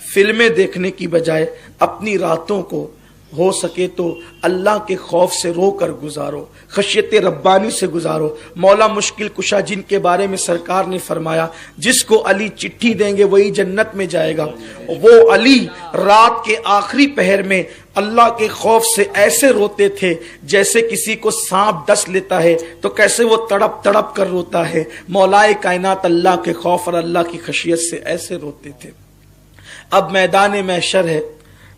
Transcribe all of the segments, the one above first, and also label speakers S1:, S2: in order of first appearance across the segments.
S1: فلمیں دیکھنے کی بجائے اپنی راتوں کو ہو سکے تو اللہ کے خوف سے رو کر گزارو، خشیت ربانی سے گزارو۔ مولا مشکل کشا جن کے بارے میں سرکار نے فرمایا جس کو علی چٹھی دیں گے وہی جنت میں جائے گا، وہ علی رات کے آخری پہر میں اللہ کے خوف سے ایسے روتے تھے جیسے کسی کو سانپ ڈس لیتا ہے تو کیسے وہ تڑپ تڑپ کر روتا ہے، مولائے کائنات اللہ کے خوف اور اللہ کی خشیت سے ایسے روتے تھے۔ اب میدان محشر ہے،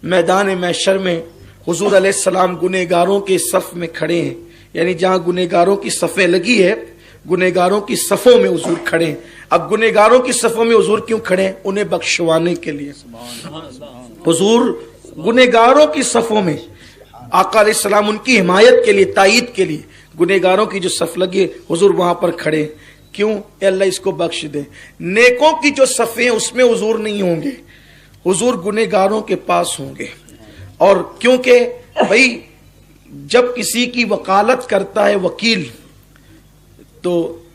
S1: میدان محشر میں حضور علیہ السلام گنہگاروں کے صف میں کھڑے ہیں، یعنی جہاں گنہگاروں کی صفیں لگی ہے گنہگاروں کی صفوں میں حضور کھڑے ہیں۔ اب گنہگاروں کی صفوں میں حضور کیوں کھڑے ہیں؟ انہیں بخشوانے کے لیے۔ حضور گنہگاروں کی صفوں میں، آقا علیہ السلام ان کی حمایت کے لیے، تائید کے لیے گنہگاروں کی جو صف لگی ہے حضور وہاں پر کھڑے ہیں۔ کیوں؟ اے اللہ اس کو بخش دے۔ نیکوں کی جو صفیں اس میں حضور نہیں ہوں گے، حضور گنہگاروں کے پاس ہوں گے۔ اور کیونکہ بھائی جب کسی کی وکالت کرتا ہے وکیل تو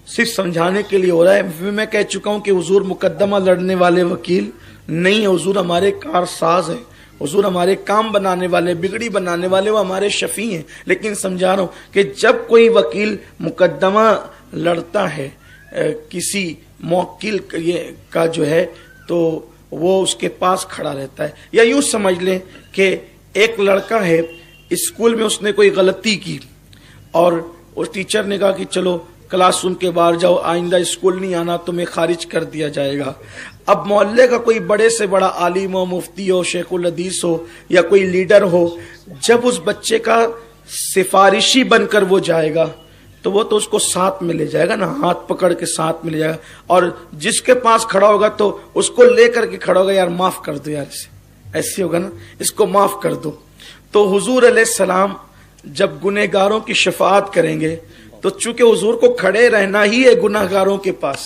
S1: صرف سمجھانے کے لیے ہو رہا ہے۔ میں کہہ چکا ہوں کہ حضور مقدمہ لڑنے والے وکیل نہیں ہے، حضور ہمارے کارساز ہیں، حضور ہمارے کام بنانے والے، بگڑی بنانے والے، وہ ہمارے شفیع ہیں۔ لیکن سمجھا رہا ہوں کہ جب کوئی وکیل مقدمہ لڑتا ہے کسی موکل کا جو ہے تو وہ اس کے پاس کھڑا رہتا ہے۔ یا یوں سمجھ لیں کہ ایک لڑکا ہے، اسکول میں اس نے کوئی غلطی کی اور اس ٹیچر نے کہا کہ چلو کلاس روم کے باہر جاؤ، آئندہ اسکول نہیں آنا، تمہیں خارج کر دیا جائے گا۔ اب محلے کا کوئی بڑے سے بڑا عالم ہو، مفتی ہو، شیخ الحدیث ہو یا کوئی لیڈر ہو، جب اس بچے کا سفارشی بن کر وہ جائے گا تو وہ تو اس کو ساتھ میں لے جائے گا نا، ہاتھ پکڑ کے ساتھ میں لے جائے گا، اور جس کے پاس کھڑا ہوگا تو اس کو لے کر کے کھڑا ہوگا، یار معاف کر دو، یار اسے ایسی ہوگا نا، اس کو معاف کر دو۔ تو حضور علیہ السلام جب گنہگاروں کی شفاعت کریں گے تو چونکہ حضور کو کھڑے رہنا ہی ہے گنہگاروں کے پاس،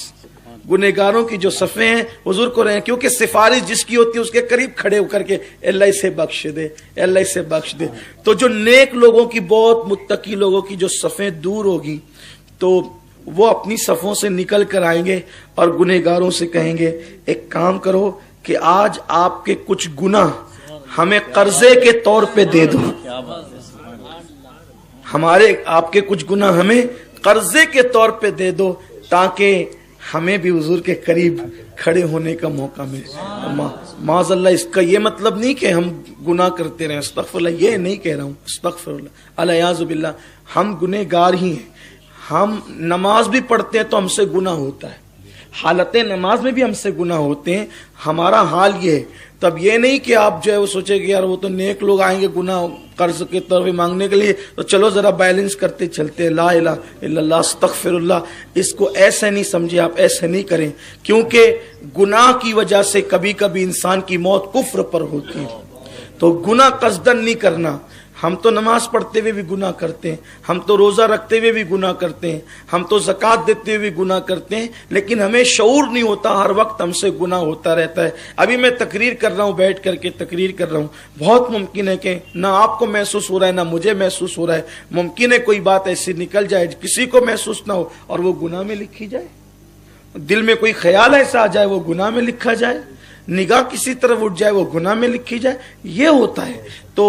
S1: گنہگاروں کی جو صفیں ہیں حضور کو رہے، کیونکہ سفارش جس کی ہوتی ہے اس کے قریب کھڑے ہو کر کے اللہ اسے بخش دے، اللہ اسے بخش دے۔ تو جو نیک لوگوں کی، بہت متقی لوگوں کی جو صفیں دور ہوگی تو وہ اپنی صفوں سے نکل کر آئیں گے اور گنہگاروں سے کہیں گے ایک کام کرو کہ آج آپ کے کچھ گناہ ہمیں قرضے کے طور پہ دے دو، ہمارے آپ کے کچھ گناہ ہمیں قرضے کے طور پہ دے دو تاکہ ہمیں بھی حضور کے قریب کھڑے ہونے کا موقع ملے۔ معاذ اللہ، اس کا یہ مطلب نہیں کہ ہم گناہ کرتے رہیں، استغفر اللہ، یہ نہیں کہہ رہا ہوں، استغفر اللہ، الیاذ باللہ، ہم گنہگار ہی ہیں، ہم نماز بھی پڑھتے ہیں تو ہم سے گناہ ہوتا ہے، حالت نماز میں بھی ہم سے گناہ ہوتے ہیں، ہمارا حال یہ ہے۔ تب یہ نہیں کہ آپ جو ہے وہ سوچے کہ یار وہ تو نیک لوگ آئیں گے گناہ قرض کے طور پہ مانگنے کے لیے تو چلو ذرا بیلنس کرتے چلتے، لا الہ الا اللہ، استغفر اللہ، اس کو ایسے نہیں سمجھے آپ، ایسے نہیں کریں، کیونکہ گناہ کی وجہ سے کبھی کبھی انسان کی موت کفر پر ہوتی ہے۔ تو گناہ قصدن نہیں کرنا، ہم تو نماز پڑھتے ہوئے بھی گناہ کرتے ہیں، ہم تو روزہ رکھتے ہوئے بھی گناہ کرتے ہیں، ہم تو زکوٰۃ دیتے ہوئے بھی گناہ کرتے ہیں، لیکن ہمیں شعور نہیں ہوتا، ہر وقت ہم سے گناہ ہوتا رہتا ہے۔ ابھی میں تقریر کر رہا ہوں، بیٹھ کر کے تقریر کر رہا ہوں، بہت ممکن ہے کہ نہ آپ کو محسوس ہو رہا ہے نہ مجھے محسوس ہو رہا ہے، ممکن ہے کوئی بات ایسی نکل جائے کسی کو محسوس نہ ہو اور وہ گناہ میں لکھی جائے، دل میں کوئی خیال ایسا آ جائے وہ گناہ میں لکھا جائے، نگاہ کسی طرف اٹھ جائے وہ گناہ میں لکھی جائے، یہ ہوتا ہے۔ تو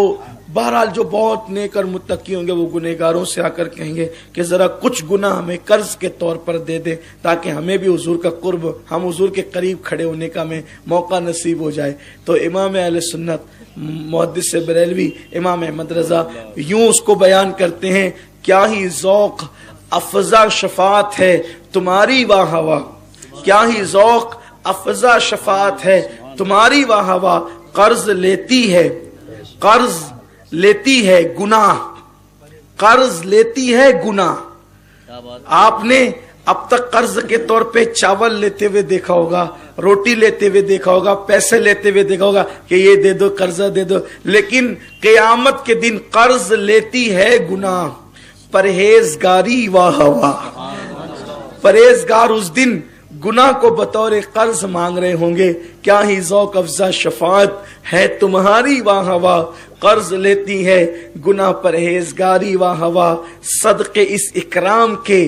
S1: بہرحال جو بہت نیک اور متقی ہوں گے وہ گنہگاروں سے آ کر کہیں گے کہ ذرا کچھ گناہ ہمیں قرض کے طور پر دے دے تاکہ ہمیں بھی حضور کا قرب، ہم حضور کے قریب کھڑے ہونے کا ہمیں موقع نصیب ہو جائے۔ تو امام اہل سنت محدث بریلوی امام احمد رضا یوں اس کو بیان کرتے ہیں، کیا ہی ذوق افزا شفاعت ہے تمہاری واہ ہوا، کیا ہی ذوق افزا شفاعت ہے تمہاری واہ ہوا، قرض لیتی ہے، قرض لیتی ہے گناہ، قرض لیتی ہے گناہ۔ آپ نے اب تک قرض کے طور پہ چاول لیتے ہوئے دیکھا ہوگا، روٹی لیتے ہوئے دیکھا ہوگا، پیسے لیتے ہوئے دیکھا ہوگا کہ یہ دے دو، قرضہ دے دو، لیکن قیامت کے دن قرض لیتی ہے گناہ، پرہیزگاری واہ واہ، پرہیزگار اس دن گناہ کو بطور قرض مانگ رہے ہوں گے، کیا ہی ذوق افزا شفاعت ہے تمہاری واہ واہ، قرض لیتی ہے گناہ پرہیزگاری واہ واہ، صدقے اس اکرام کے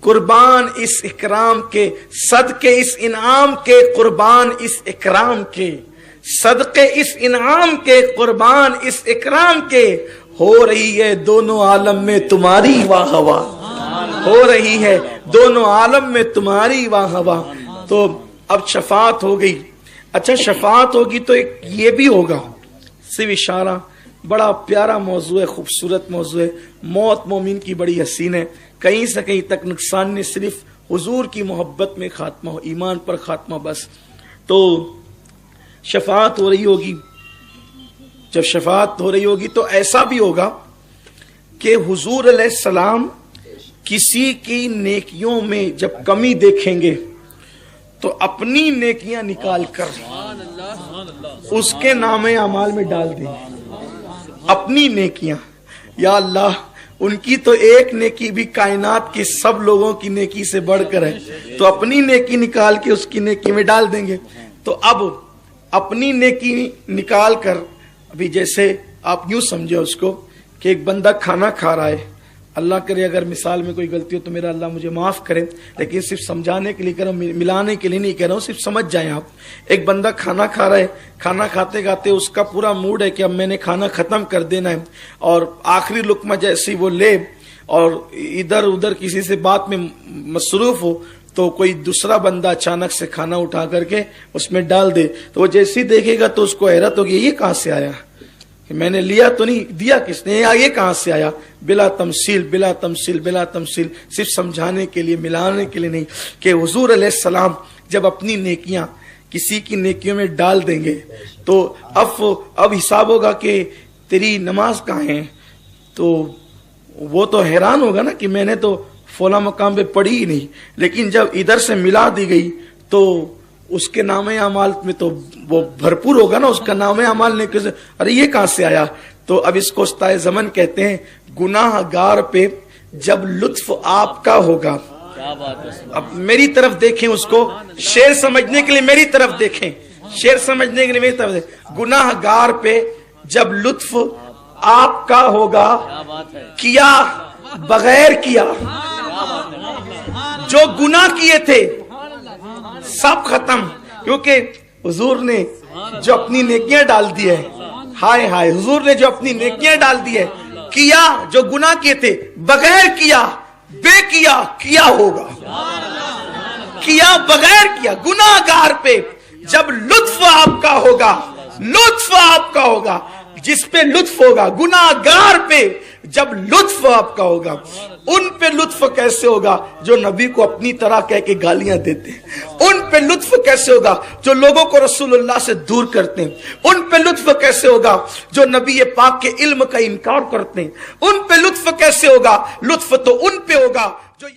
S1: قربان اس اکرام کے، صدقے اس انعام کے، قربان اس اکرام کے، صدقے اس انعام کے، قربان اس اکرام کے، ہو رہی ہے دونوں عالم میں تمہاری واہ واہ، ہو رہی ہے دونوں عالم میں تمہاری واہ واہ۔ تو اب شفاعت ہو گئی۔ اچھا شفاعت ہوگی تو ایک یہ بھی ہوگا، صرف اشارہ، بڑا پیارا موضوع ہے، خوبصورت موضوع ہے۔ موت مومن کی بڑی حسین ہے، کہیں سے کہیں تک نقصان نے صرف حضور کی محبت میں خاتمہ ہو، ایمان پر خاتمہ بس۔ تو شفاعت ہو رہی ہوگی، جب شفاعت ہو رہی ہوگی تو ایسا بھی ہوگا کہ حضور علیہ السلام کسی کی نیکیوں میں جب کمی دیکھیں گے تو اپنی نیکیاں نکال کر اس کے نام اعمال میں ڈال دیں گے، اپنی نیکیاں۔ یا اللہ، ان کی تو ایک نیکی بھی کائنات کی سب لوگوں کی نیکی سے بڑھ کر ہے، تو اپنی نیکی نکال کے اس کی نیکی میں ڈال دیں گے۔ تو اب اپنی نیکی نکال کر، ابھی جیسے آپ یوں سمجھے اس کو کہ ایک بندہ کھانا کھا رہا ہے، اللہ کرے اگر مثال میں کوئی غلطی ہو تو میرا اللہ مجھے معاف کرے، لیکن صرف سمجھانے کے لیے کہہ رہا ہوں، ملانے کے لیے نہیں کہہ رہا ہوں، صرف سمجھ جائیں آپ۔ ایک بندہ کھانا کھا رہا ہے، کھانا کھاتے کھاتے اس کا پورا موڈ ہے کہ اب میں نے کھانا ختم کر دینا ہے، اور آخری لقمہ جیسی وہ لے اور ادھر ادھر کسی سے بات میں مصروف ہو تو کوئی دوسرا بندہ اچانک سے کھانا اٹھا کر کے اس میں ڈال دے، تو وہ جیسے ہی دیکھے گا تو اس کو حیرت ہوگی، یہ کہاں سے آیا، میں نے لیا تو نہیں، دیا کس نے، یہ کہاں سے آیا؟ بلا تمثیل، بلا تمثیل، بلا تمثیل، صرف سمجھانے کے لیے، ملانے کے لیے نہیں، کہ حضور علیہ السلام جب اپنی نیکیاں کسی کی نیکیوں میں ڈال دیں گے تو اب حساب ہوگا کہ تیری نماز کہاں ہے، تو وہ تو حیران ہوگا نا کہ میں نے تو فلاں مقام پہ پڑھی ہی نہیں، لیکن جب ادھر سے ملا دی گئی تو اس کے نام اعمال میں تو وہ بھرپور ہوگا نا، اس کا نام اعمال نے کیسے، ارے یہ کہاں سے آیا؟ تو اب اس کو استائے زمن کہتے ہیں، گناہ گار پہ جب لطف آپ کا ہوگا۔ اب میری طرف دیکھیں، اس کو شعر سمجھنے کے لیے میری طرف دیکھیں، شعر سمجھنے کے لیے میری طرف دیکھیں۔ گناہ گار پہ جب لطف آپ کا ہوگا، کیا بغیر کیا، جو گناہ کیے تھے سب ختم، کیونکہ حضور نے جو اپنی نیکیاں ڈال دی ہے، ہائے ہائے، حضور نے جو اپنی نیکیاں ڈال دی ہے، کیا جو گناہ کیے تھے بغیر کیا، بے کیا، کیا ہوگا، کیا بغیر کیا۔ گناہ گار پہ جب لطف آپ کا ہوگا، لطف آپ کا ہوگا، جس پہ لطف ہوگا، گناہ گار پہ جب لطف آپ کا ہوگا، ان پہ لطف کیسے ہوگا جو نبی کو اپنی طرح کہہ کے گالیاں دیتے ہیں، ان پہ لطف کیسے ہوگا جو لوگوں کو رسول اللہ سے دور کرتے ہیں، ان پہ لطف کیسے ہوگا جو نبی پاک کے علم کا انکار کرتے ہیں، ان پہ لطف کیسے ہوگا؟ لطف تو ان پہ ہوگا